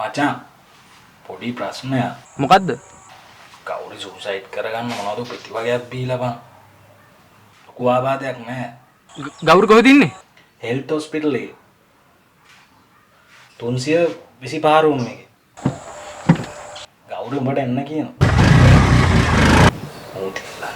මචං පොඩි ප්‍රශ්නයක්. මොකද්ද? කවුරු සුසයිඩ් කරගන්න මොනවද ප්‍රතිවගයක් බීලා බං. ලොකු ආබාධයක් නැහැ. ගෞරව කොහෙද ඉන්නේ? හෙල්ත් හොස්පිටල් එකේ. 325 රූම් එකේ. ගෞරව උඹට එන්න කියනවා. ඕතිලා.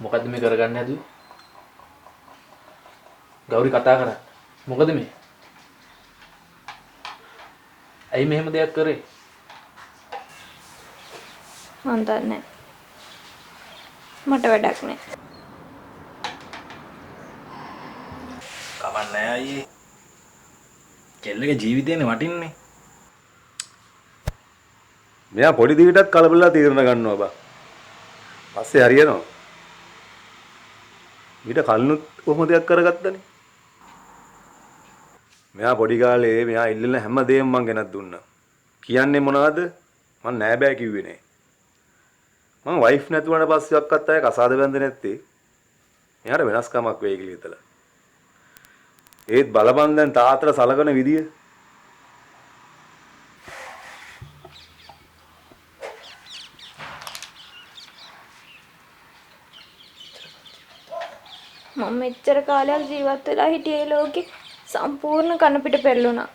මොකද්ද මේ කරගන්න හැදුවේ? ගෞරි කතා කරා. මොකද මේ? ඇයි මෙහෙම දෙයක් කරේ? මන් දන්නේ මට වැඩක් නෑ. කමක් නැහැ අයියේ. කෙල්ලගේ ජීවිතේනේ වටින්නේ. මෙයා පොඩි දිවිටත් කලබලලා තීරණ ගන්නවා බා. පස්සේ හරියනවා. ඊට කලිනුත් කොහොම දෙයක් කරගත්තනේ. මෙයා පොඩි කාලේ මෙයා ඉල්ලන හැම දෙයක්ම මං ගෙනත් දුන්නා. කියන්නේ මොනවද? මං නෑ බෑ කිව්වේ නෑ. මං වයිෆ් නැතුවන පස්සේ ඔක්කත් අය කසාද බැඳ නැත්තේ. එයාට වෙනස්කමක් වෙයි කියලා හිතලා. ඒත් බලපන් දැන් තාත්තට සලකන විදිය. මම මෙච්චර කාලයක් ජීවත් වෙලා හිටියේ ලෝකේ සම්පූර්ණ කන පිට පෙරළුණා.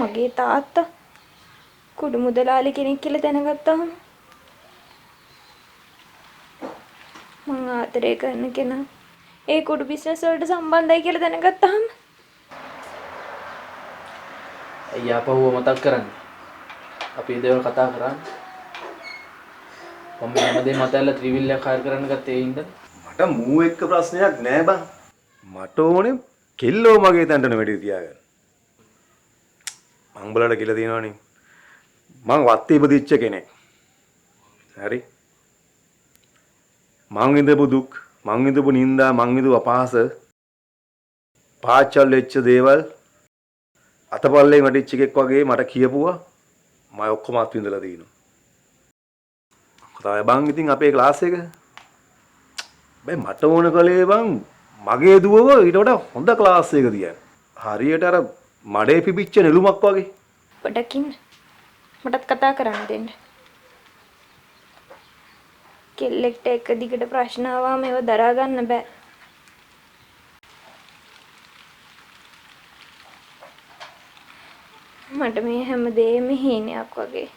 මගේ තාත්තා කුඩු මුදලාලි කෙනෙක් කියලා දැනගත්තාම මං ආදරය කරන කෙනා ඒ කුඩු බිස්නස් වලට සම්බන්ධයි කියලා දැනගත්තාම ඇයි ආපහුව මතක් කරන්නේ? අපි ඒ දේවල් කතා කරන්නේ. මම හැමදේම මතල්ලා ත්‍රිවිල් එකක් හයර් කරන්න ගත්තේ ඒ ඉඳන්. මට මූ එක්ක ප්‍රශ්නයක් නෑ බං. මට ඕනේ කෙල්ලෝ මගේ තැනට නෙවෙයි තියාගන්න. මං බලලා කියලා තියෙනවනේ. මං වත්තේ ඉපදිච්ච කෙනෙක්. හරි. මං ඉඳපු දුක්, මං ඉඳපු නිന്ദා, මං ඉඳපු අපහාස, පාචල් වෙච්ච දේවල් අතපල්ලේ වැටිච්ච එකෙක් වගේ මට කියපුවා මම ඔක්කොම අත්විඳලා දිනවා. කතාවේ බං ඉතින් අපේ ක්ලාස් එක බෑ මට ඕන කලේ බං මගේ දුවව ඊට වඩා හොඳ ක්ලාස් එක තියන්න. හරියට අර මඩේ පිපිච්ච නෙළුමක් වගේ. පොඩකින් මටත් කතා කරන්න දෙන්න. කෙල්ලෙක්ට එක දිගට ප්‍රශ්න ආවම ඒව දරා ගන්න බෑ. මට මේ හැමදේම හීනයක් වගේ.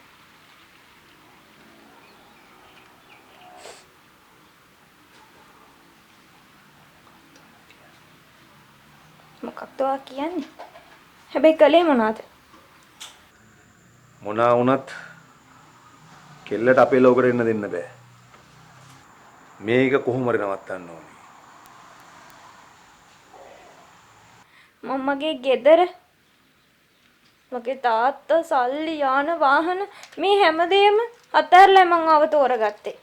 මොකක්ද ඔයා කියන්නේ? හැබැයි කලේ මොනවද? මොනා වුණත් කෙල්ලට අපේ ලෝකෙට එන්න දෙන්න බෑ. මේක කොහොම හරි නවත්තන්න ඕනේ. මගේ ගෙදර මගේ තාත්තා සල්ලි යාන වාහන මේ හැමදේම අතහැරලා මං ආව තෝරගත්තේ.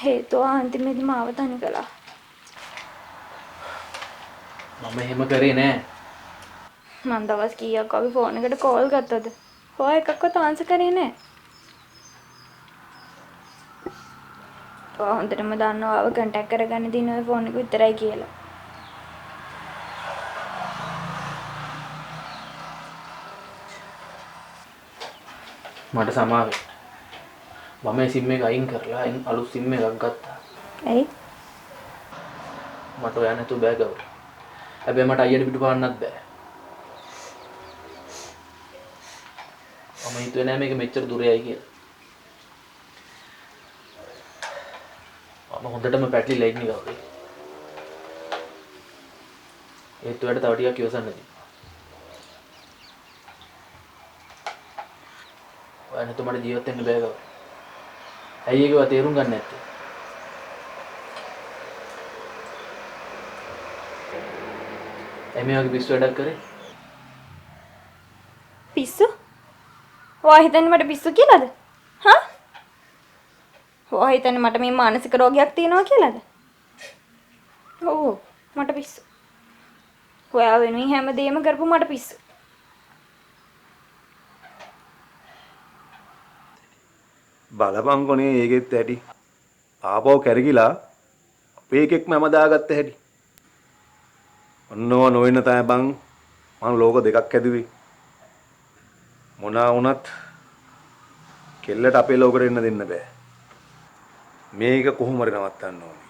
හේතුව අන්තිමේදී මාව තනි කළා. මම එහෙම කරේ නෑ. මං දවස් කීයක් අපි ෆෝන් එකට කෝල් ගත්තද? හොය එකක්වත් ආන්සර් කරේ නෑ. හොඳටම දන්නවා ආව කන්ටැක්ට් කරගන්න දින ඔය ෆෝන් එක විතරයි කියලා. මට සමාව වෙන්න. මම මේ සිම් එක අයින් කරලා අලුත් සිම් එකක් ගත්තා. ඇයි? මට ඔයා නැතුව බෑ ගෞරව. හැබැයි මට අයියට පිටු පාන්නත් බෑ. මම හිතුවේ නෑ මේක මෙච්චර දුර යයි කියලා. මම හොඳටම පැටලිලා ඉන්නේ කවුද? ඒත් ඔයාලට තව ටිකක් ඉවසන්න දී. ඔයා නැතුව මට ජීවත් වෙන්න බෑ කවුද? ඇයි ඒකව තේරුම් ගන්න නැත්තේ? එමේ වගේ පිස්සු වැඩක් කරේ? පිස්සු? ඔයා හිතන්නේ මට පිස්සු කියලාද? හා? ඔයා හිතන්නේ මට මේ මානසික රෝගයක් තියෙනවා කියලාද? ඔව් මට පිස්සු. ඔයා වෙනුවෙන් හැමදේම කරපු මට පිස්සු. බලපංකොනේ ඒකෙත් ඇටි. ආපහු කැරකිලා අපේ එකෙක්ම හැම දාගත්ත හැටි. ඔන්නව නොවෙන්න තමයි බං මම ලෝක දෙකක් ඇදුවේ. මොනා වුණත් කෙල්ලට අපේ ලෝකෙට එන්න දෙන්න බෑ. මේක කොහොම හරි නවත්තන්න ඕනේ.